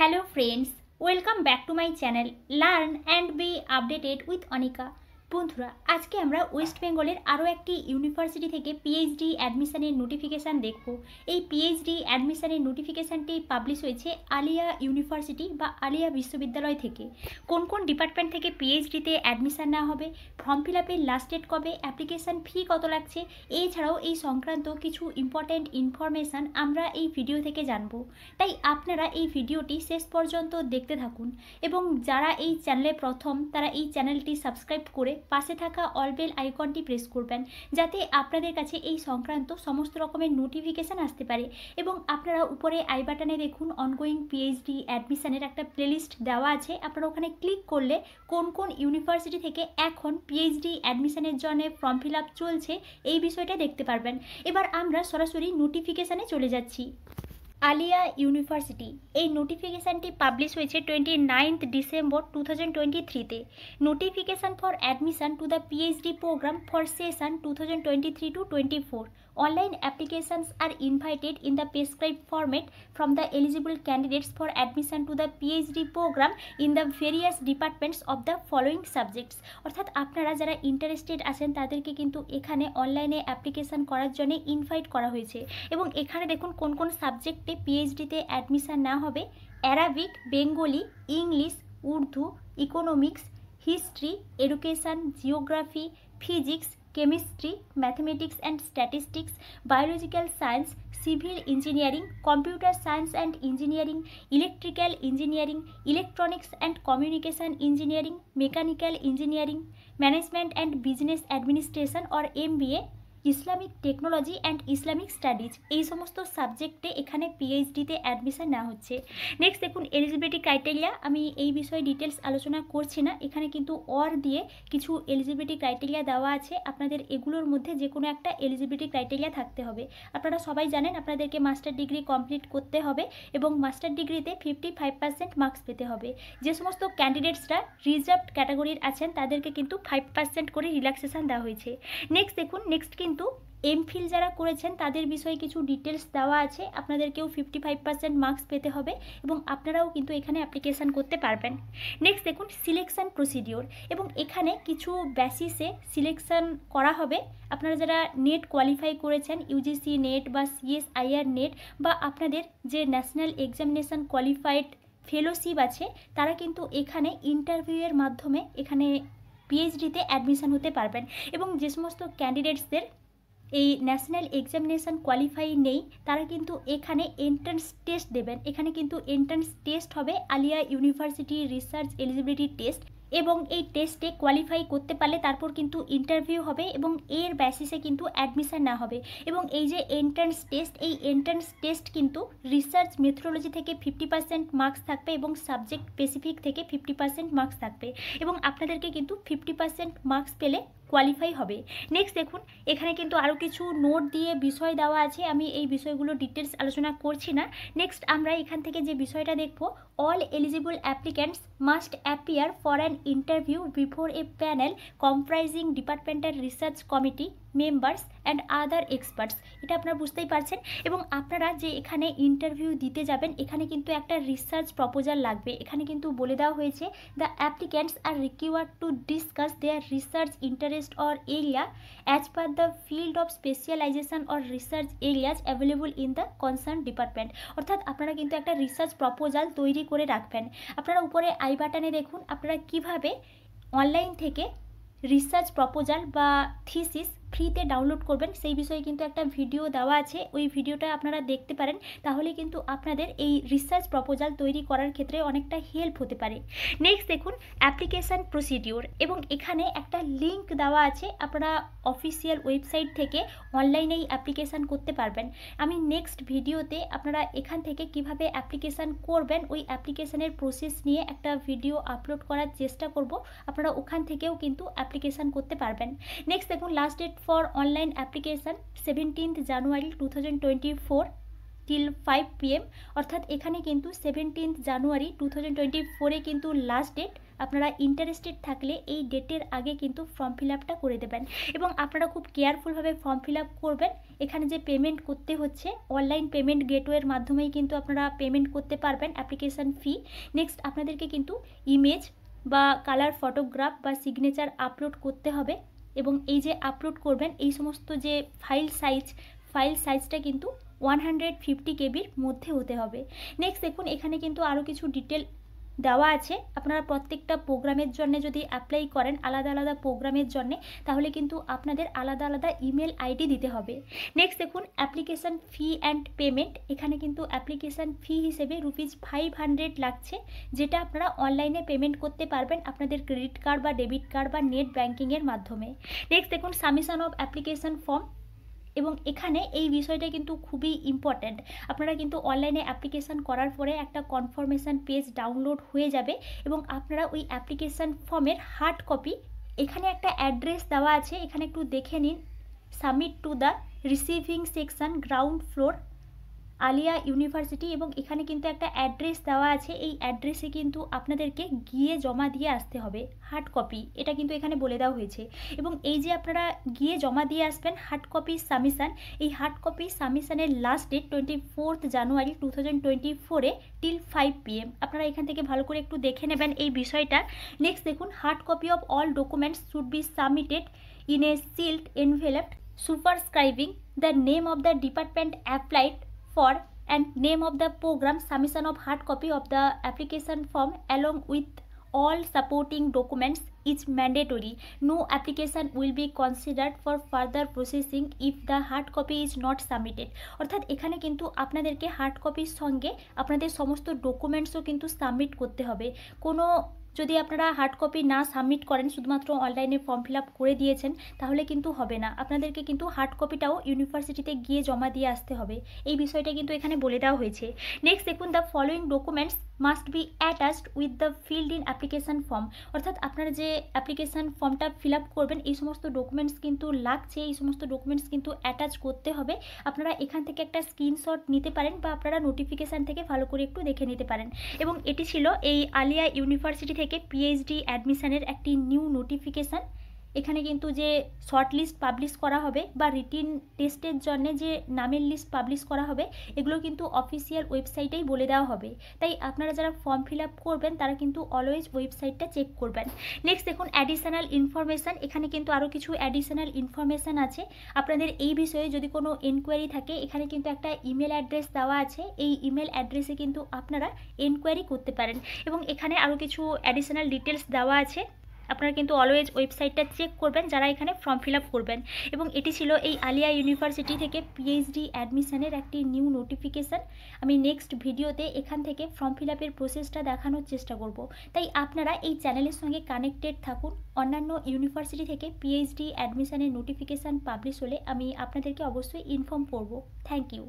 Hello friends, welcome back to my channel Learn and be updated with Anika। বন্ধুরা আজকে আমরা West বেঙ্গলের আরও একটি ইউনিভার্সিটি থেকে পিএইচডি অ্যাডমিশনের নোটিফিকেশান দেখব। এই পিএইচডি অ্যাডমিশনের নোটিফিকেশানটি পাবলিশ হয়েছে আলিয়া ইউনিভার্সিটি বা আলিয়া বিশ্ববিদ্যালয় থেকে। কোন কোন ডিপার্টমেন্ট থেকে পিএইচডিতে অ্যাডমিশান নেওয়া হবে, ফর্ম ফিল আপের লাস্ট ডেট কবে, অ্যাপ্লিকেশান ফি কত লাগছে, এছাড়াও এই সংক্রান্ত কিছু ইম্পর্ট্যান্ট ইনফরমেশান আমরা এই ভিডিও থেকে জানব। তাই আপনারা এই ভিডিওটি শেষ পর্যন্ত দেখতে থাকুন এবং যারা এই চ্যানেলে প্রথম তারা এই চ্যানেলটি সাবস্ক্রাইব করে পাশে থাকা অল বেল আইকনটি প্রেস করবেন, যাতে আপনাদের কাছে এই সংক্রান্ত সমস্ত রকমের নোটিফিকেশান আসতে পারে। এবং আপনারা উপরে আই বাটনে দেখুন অনগোয়িং পিএইচডি অ্যাডমিশনের একটা প্লেলিস্ট দেওয়া আছে। আপনারা ওখানে ক্লিক করলে কোন কোন ইউনিভার্সিটি থেকে এখন পিএইচডি অ্যাডমিশনের জন্য ফর্ম ফিল আপ চলছে এই বিষয়টা দেখতে পারবেন। এবার আমরা সরাসরি নোটিফিকেশানে চলে যাচ্ছি। আলিয়া ইউনিভার্সিটি এই নোটিফিকেশানটি পাবলিশ হয়েছে 29 ডিসেম্বর 2023-তে। Notification for admission to the PhD programme for session 2023-24। Online applications are invited in the prescribed format from the eligible candidates for admission to the PhD program in the various departments of the following subjects। অর্থাৎ আপনারা যারা interested আছেন তাদেরকে কিন্তু এখানে অনলাইনে application করার জন্য ইনভাইট করা হয়েছে। এবং এখানে দেখুন কোন কোন সাবজেক্টে পিএইচডিতে অ্যাডমিশান নেওয়া হবে। Arabic, Bengali, English, Urdu, economics, history, education, geography, physics, chemistry, mathematics and statistics, biological science, civil engineering, computer science and engineering, electrical engineering, electronics and communication engineering, mechanical engineering, management and business administration or MBA, Islamic technology and Islamic studies, এই সমস্ত সাবজেক্টে এখানে পিএইচডিতে admission নেওয়া হচ্ছে। Next দেখুন eligibility criteria. আমি এই বিষয়ে ডিটেলস আলোচনা করছি না, এখানে কিন্তু অর দিয়ে কিছু এলিজিবিলিটি ক্রাইটেরিয়া দেওয়া আছে। আপনাদের এগুলোর মধ্যে যে কোনো একটা এলিজিবিলিটি ক্রাইটেরিয়া থাকতে হবে। আপনারা সবাই জানেন আপনাদেরকে মাস্টার ডিগ্রি কমপ্লিট করতে হবে এবং মাস্টার ডিগ্রিতে 55% মার্কস পেতে হবে। যে সমস্ত ক্যান্ডিডেটসরা রিজার্ভড ক্যাটাগরির আছেন তাদেরকে কিন্তু 5% করে রিল্যাক্সেশন দেওয়া হয়েছে। নেক্সট দেখুন কিন্তু এমফিল যারা করেছেন তাদের বিষয়ে কিছু ডিটেলস দেওয়া আছে। আপনাদেরকেও 55% মার্কস পেতে হবে এবং আপনারাও কিন্তু এখানে অ্যাপ্লিকেশান করতে পারবেন। নেক্সট দেখুন সিলেকশান প্রসিডিওর, এবং এখানে কিছু বেসিসে সিলেকশান করা হবে। আপনারা যারা নেট কোয়ালিফাই করেছেন, ইউজিসি নেট বা সিএসআইআর নেট, বা আপনাদের যে ন্যাশনাল এক্সামিনেশান কোয়ালিফাইড ফেলোশিপ আছে, তারা কিন্তু এখানে ইন্টারভিউয়ের মাধ্যমে এখানে পিএইচডিতে অ্যাডমিশান হতে পারবেন। এবং যে সমস্ত ক্যান্ডিডেটসদের এই ন্যাশনাল এক্সামিনেশান কোয়ালিফাই নেই তারা কিন্তু এখানে এন্ট্রান্স টেস্ট দেবেন। এখানে কিন্তু এন্ট্রান্স টেস্ট হবে Aliah university research eligibility test, এবং এই টেস্টে কোয়ালিফাই করতে পারলে তারপর কিন্তু ইন্টারভিউ হবে এবং এর বেসিসে কিন্তু অ্যাডমিশান না হবে। এবং এই যে এন্ট্রান্স টেস্ট, এই এন্ট্রান্স টেস্ট কিন্তু রিসার্চ মেথোডোলজি থেকে 50% মার্কস থাকবে এবং সাবজেক্ট স্পেসিফিক থেকে 50% মার্কস থাকবে, এবং আপনাদেরকে কিন্তু 50% মার্কস পেলে কোয়ালিফাই হবে। নেক্সট দেখুন এখানে কিন্তু আরও কিছু নোট দিয়ে বিষয় দেওয়া আছে, আমি এই বিষয়গুলো ডিটেলস আলোচনা করছি না। নেক্সট আমরা এখান থেকে যে বিষয়টা দেখব, all eligible applicants must appear for an interview before a panel comprising departmental research committee members and other experts. এটা আপনারা বুঝতেই পারছেন। এবং আপনারা যে এখানে ইন্টারভিউ দিতে যাবেন এখানে কিন্তু একটা রিসার্চ প্রপোজাল লাগবে। এখানে কিন্তু বলে দেওয়া হয়েছে the applicants are required to discuss their research interest or area as per the field of specialisation or research areas available in the concern department. অর্থাৎ আপনারা কিন্তু একটা রিসার্চ প্রপোজাল তৈরি করে রাখবেন। আপনারা উপরে আই বাটনে দেখুন আপনারা কিভাবে অনলাইন থেকে রিসার্চ প্রপোজাল বা থিসিস ফ্রিতে ডাউনলোড করবেন সেই বিষয়ে কিন্তু একটা ভিডিও দেওয়া আছে। ওই ভিডিওটা আপনারা দেখতে পারেন, তাহলে কিন্তু আপনাদের এই রিসার্চ প্রপোজাল তৈরি করার ক্ষেত্রে অনেকটা হেল্প হতে পারে। নেক্সট দেখুন অ্যাপ্লিকেশান প্রসিডিওর, এবং এখানে একটা লিঙ্ক দেওয়া আছে। আপনারা অফিসিয়াল ওয়েবসাইট থেকে অনলাইনেই অ্যাপ্লিকেশান করতে পারবেন। আমি নেক্সট ভিডিওতে আপনারা এখান থেকে কিভাবে অ্যাপ্লিকেশান করবেন ওই অ্যাপ্লিকেশানের প্রসেস নিয়ে একটা ভিডিও আপলোড করার চেষ্টা করব। আপনারা ওখান থেকেও কিন্তু অ্যাপ্লিকেশান করতে পারবেন। নেক্সট দেখুন last date for online application 17 January 2024। Till 5 PM, অর্থাৎ এখানে কিন্তু 17 জানুয়ারি 2024 কিন্তু লাস্ট ডেট। আপনারা ইন্টারেস্টেড থাকলে এই ডেটের আগে কিন্তু ফর্ম ফিল আপটা করে দেবেন এবং আপনারা খুব কেয়ারফুলভাবে ফর্ম ফিল আপ করবেন। এখানে যে পেমেন্ট করতে হচ্ছে অনলাইন পেমেন্ট গেটওয়ের মাধ্যমেই কিন্তু আপনারা পেমেন্ট করতে পারবেন অ্যাপ্লিকেশান ফি। নেক্সট আপনাদেরকে কিন্তু ইমেজ বা কালার ফটোগ্রাফ বা সিগনেচার আপলোড করতে হবে এবং এই যে আপলোড করবেন এই সমস্ত যে ফাইল সাইজটা কিন্তু 150 কেবির মধ্যে হতে হবে। নেক্সট দেখুন এখানে কিন্তু আরও কিছু ডিটেল দেওয়া আছে। আপনারা প্রত্যেকটা প্রোগ্রামের জন্য যদি অ্যাপ্লাই করেন আলাদা আলাদা প্রোগ্রামের জন্য, তাহলে কিন্তু আপনাদের আলাদা আলাদা ইমেল আইডি দিতে হবে। নেক্সট দেখুন অ্যাপ্লিকেশান ফি অ্যান্ড পেমেন্ট। এখানে কিন্তু অ্যাপ্লিকেশান ফি হিসেবে ₹500 লাগছে, যেটা আপনারা অনলাইনে পেমেন্ট করতে পারবেন আপনাদের ক্রেডিট কার্ড বা ডেবিট কার্ড বা নেট ব্যাঙ্কিংয়ের মাধ্যমে। নেক্সট দেখুন সাবমিশন অফ অ্যাপ্লিকেশান ফর্ম, এবং এখানে এই বিষয়টা কিন্তু খুবই ইম্পর্ট্যান্ট। আপনারা কিন্তু অনলাইনে অ্যাপ্লিকেশান করার পরে একটা কনফার্মেশান পেজ ডাউনলোড হয়ে যাবে এবং আপনারা ওই অ্যাপ্লিকেশান ফর্মের হার্ড কপি, এখানে একটা অ্যাড্রেস দেওয়া আছে, এখানে একটু দেখে নিন, submit to the receiving section, ground floor, Aliah university, এবং এখানে কিন্তু একটা অ্যাড্রেস দেওয়া আছে। এই অ্যাড্রেসে কিন্তু আপনাদেরকে গিয়ে জমা দিয়ে আসতে হবে হার্ড কপি, এটা কিন্তু এখানে বলে দেওয়া হয়েছে। এবং এই যে আপনারা গিয়ে জমা দিয়ে আসবেন হার্ড কপি সাবমিশান, এই হার্ড কপি সাবমিশানের লাস্ট ডেট 24 জানুয়ারি 2024 টিল 5 PM। আপনারা এখান থেকে ভালো করে একটু দেখে নেবেন এই বিষয়টা। নেক্সট দেখুন hard copy of all documents should be submitted in a sealed envelope superscribing the name of the department applied for and name of the program. Submission of hard copy of the application form along with all supporting documents is mandatory. No application will be considered for further processing if the hard copy is not submitted. অর্থাৎ এখানে কিন্তু আপনাদেরকে hard কপির সঙ্গে আপনাদের সমস্ত ডকুমেন্টসও কিন্তু submit করতে হবে। কোনো যদি আপনারা হার্ড কপি না সাবমিট করেন, শুধুমাত্র অনলাইনে ফর্ম ফিল আপ করে দিয়েছেন, তাহলে কিন্তু হবে না। আপনাদেরকে কিন্তু হার্ড কপিটাও ইউনিভার্সিটিতে গিয়ে জমা দিয়ে আসতে হবে, এই বিষয়টা কিন্তু এখানে বলে দেওয়া হয়েছে। নেক্সট দেখুন the following documents must be attached with the field in application form. অর্থাৎ আপনারা যে অ্যাপ্লিকেশান ফর্মটা ফিল আপ করবেন এই সমস্ত ডকুমেন্টস কিন্তু লাগছে, এই সমস্ত ডকুমেন্টস কিন্তু অ্যাটাচ করতে হবে। আপনারা এখান থেকে একটা স্ক্রিনশট নিতে পারেন বা আপনারা নোটিফিকেশান থেকে ভালো করে একটু দেখে নিতে পারেন। এবং এটি ছিল এই আলিয়া ইউনিভার্সিটি থেকে পিএইচডি অ্যাডমিশনের একটি নিউ নোটিফিকেশান। এখানে কিন্তু যে শর্ট লিস্ট পাবলিশ করা হবে বা রিটিন টেস্টের জন্য যে নামের লিস্ট পাবলিশ করা হবে, এগুলো কিন্তু অফিসিয়াল ওয়েবসাইটেই বলে দেওয়া হবে। তাই আপনারা যারা ফর্ম ফিল আপ করবেন তারা কিন্তু অলওয়েজ ওয়েবসাইটটা চেক করবেন। নেক্সট দেখুন অ্যাডিশনাল ইনফরমেশান। এখানে কিন্তু আরও কিছু অ্যাডিশনাল ইনফরমেশান আছে। আপনাদের এই বিষয়ে যদি কোনো এনকোয়ারি থাকে, এখানে কিন্তু একটা ইমেল অ্যাড্রেস দেওয়া আছে, এই ইমেল অ্যাড্রেসে কিন্তু আপনারা এনকোয়ারি করতে পারেন। এবং এখানে আরও কিছু অ্যাডিশনাল ডিটেলস দেওয়া আছে, আপনারা কিন্তু অলওয়েজ ওয়েবসাইটটা চেক করবেন যারা এখানে ফর্ম ফিল আপ করবেন। এবং এটি ছিল এই আলিয়া ইউনিভার্সিটি থেকে পিএইচডি অ্যাডমিশনের একটি নিউ নোটিফিকেশান। আমি নেক্সট ভিডিওতে এখান থেকে ফর্ম ফিল আপের প্রসেসটা দেখানোর চেষ্টা করব। তাই আপনারা এই চ্যানেলের সঙ্গে কানেক্টেড থাকুন। অন্যান্য ইউনিভার্সিটি থেকে পিএইচডি অ্যাডমিশনের নোটিফিকেশান পাবলিশ হলে আমি আপনাদেরকে অবশ্যই ইনফর্ম করব। Thank you.